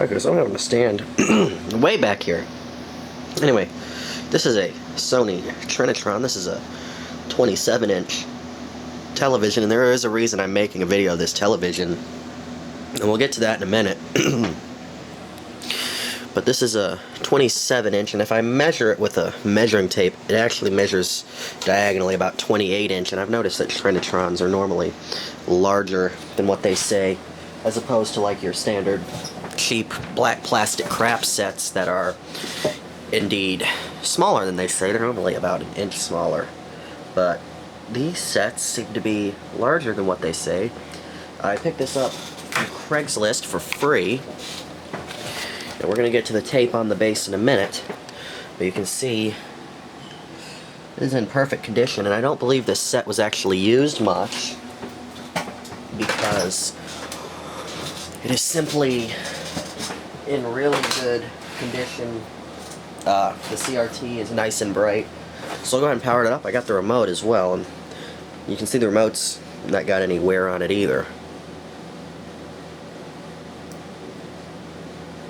because I'm having to stand way back here. Anyway, this is a Sony Trinitron. This is a 27-inch television, and there is a reason I'm making a video of this television, and we'll get to that in a minute. But this is a 27-inch, and if I measure it with a measuring tape, it actually measures diagonally about 28-inch, and I've noticed that Trinitrons are normally larger than what they say, as opposed to like your standard cheap black plastic crap sets that are indeed smaller than they say. They're normally about an inch smaller, but these sets seem to be larger than what they say. I picked this up from Craigslist for free, and we're going to get to the tape on the base in a minute, but you can see it is in perfect condition, and I don't believe this set was actually used much, because it is simply in really good condition. The CRT is nice and bright, so I'll go ahead and power it up. I got the remote as well, and you can see the remote's not got any wear on it either.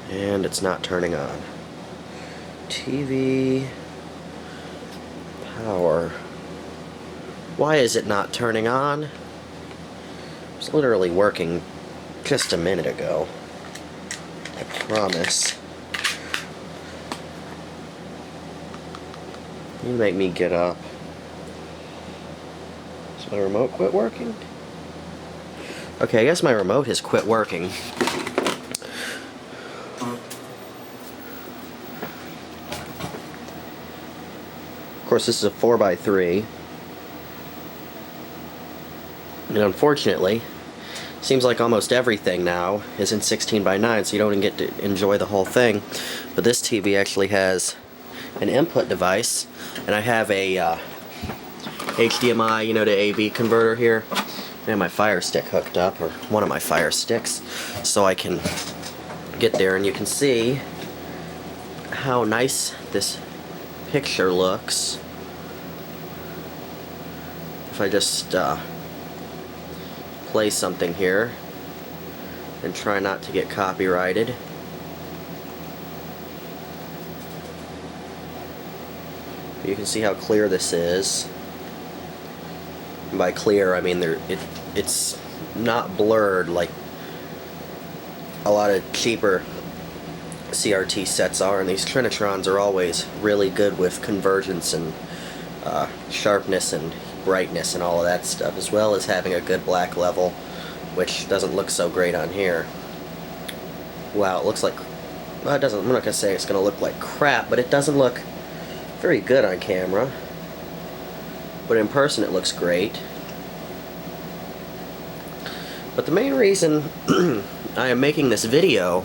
And it's not turning on. TV power. Why is it not turning on? It was literally working just a minute ago. I promise. You make me get up. Does my remote quit working? Okay, I guess my remote has quit working. Of course, this is a 4x3. And unfortunately, seems like almost everything now is in 16:9, so you don't even get to enjoy the whole thing. But this TV actually has an input device, and I have a HDMI, you know, to AV converter here, and my Fire Stick hooked up, or one of my Fire Sticks, so I can get there, and you can see how nice this picture looks. If I just play something here and try not to get copyrighted. You can see how clear this is. And by clear, I mean it's not blurred like a lot of cheaper CRT sets are, and these Trinitrons are always really good with convergence and sharpness and brightness and all of that stuff, as well as having a good black level, which doesn't look so great on here. Wow, it looks like, well, it doesn't, I'm not going to say it's going to look like crap, but it doesn't look very good on camera. But in person it looks great. But the main reason I am making this video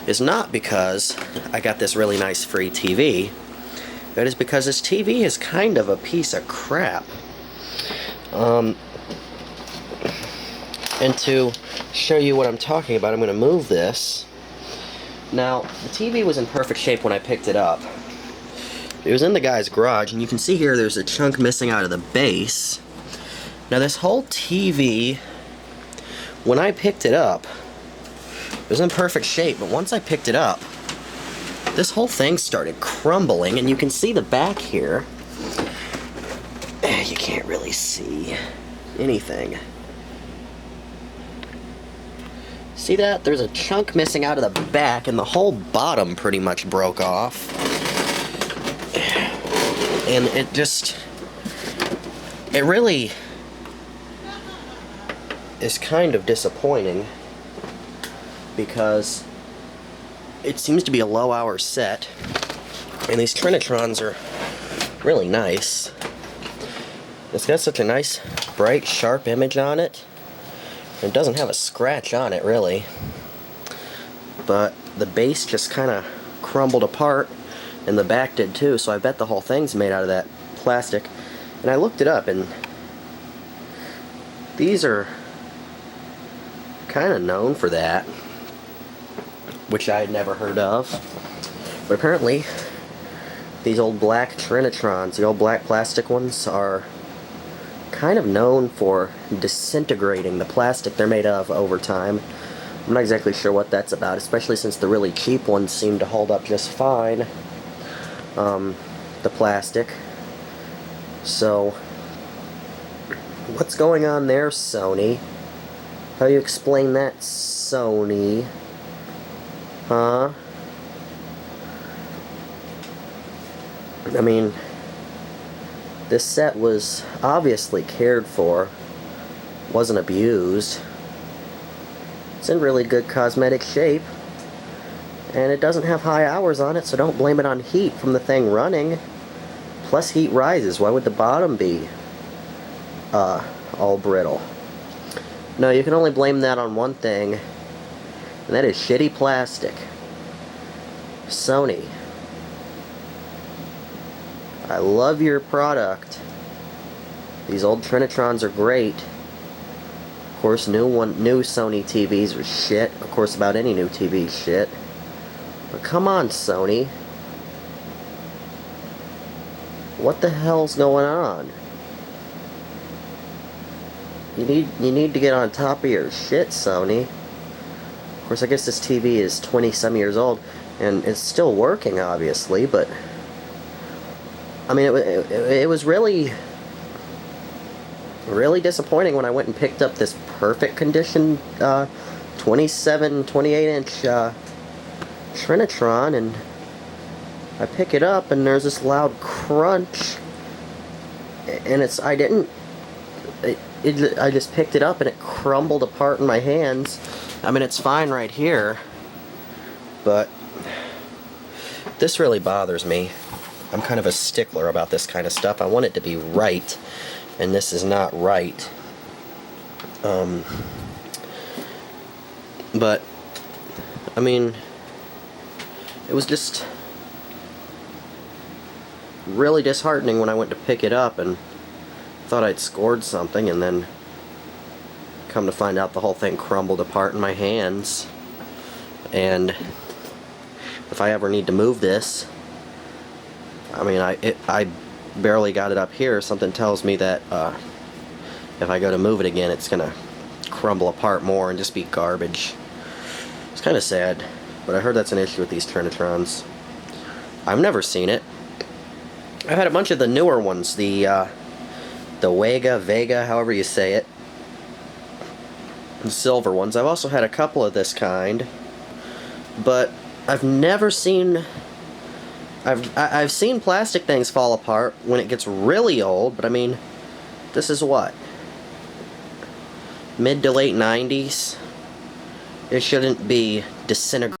is not because I got this really nice free TV. That is because this TV is kind of a piece of crap. And to show you what I'm talking about, I'm going to move this. Now, the TV was in perfect shape when I picked it up. It was in the guy's garage, and you can see here there's a chunk missing out of the base. Now, this whole TV, when I picked it up, it was in perfect shape, but once I picked it up, this whole thing started crumbling, and you can see the back here. You can't really see anything. See that? There's a chunk missing out of the back, and the whole bottom pretty much broke off. And it really is kind of disappointing, because it seems to be a low-hour set, and these Trinitrons are really nice. It's got such a nice, bright, sharp image on it. It doesn't have a scratch on it, really. But the base just kind of crumbled apart, and the back did too, so I bet the whole thing's made out of that plastic. And I looked it up, and these are kind of known for that, which I had never heard of. But apparently, these old black Trinitrons, the old black plastic ones, are kind of known for disintegrating the plastic they're made of over time. I'm not exactly sure what that's about, especially since the really cheap ones seem to hold up just fine. The plastic. So, what's going on there, Sony? How do you explain that, Sony? Huh? I mean, this set was obviously cared for, wasn't abused. It's in really good cosmetic shape, and it doesn't have high hours on it, so don't blame it on heat from the thing running. Plus heat rises, why would the bottom be all brittle? No, you can only blame that on one thing, and that is shitty plastic. Sony, I love your product. These old Trinitrons are great. Of course, new Sony TVs are shit. Of course, about any new TV is shit. But come on, Sony. What the hell's going on? You need to get on top of your shit, Sony. Of course, I guess this TV is 20-some years old, and it's still working, obviously, but I mean, it was really disappointing when I went and picked up this perfect condition 27, 28-inch Trinitron, and I pick it up and there's this loud crunch, and I just picked it up and it crumbled apart in my hands. I mean, it's fine right here, but this really bothers me. I'm kind of a stickler about this kind of stuff. I want it to be right, and this is not right. But I mean, it was just really disheartening when I went to pick it up and thought I'd scored something, and then come to find out the whole thing crumbled apart in my hands. And if I ever need to move this, I mean, I barely got it up here. Something tells me that if I go to move it again, it's gonna crumble apart more and just be garbage. It's kind of sad, but I heard that's an issue with these Trinitrons. I've never seen it. I've had a bunch of the newer ones, the Vega, however you say it, the silver ones. I've also had a couple of this kind, but I've never seen. I've seen plastic things fall apart when it gets really old, but I mean, this is what? Mid to late 90s? It shouldn't be disintegrating.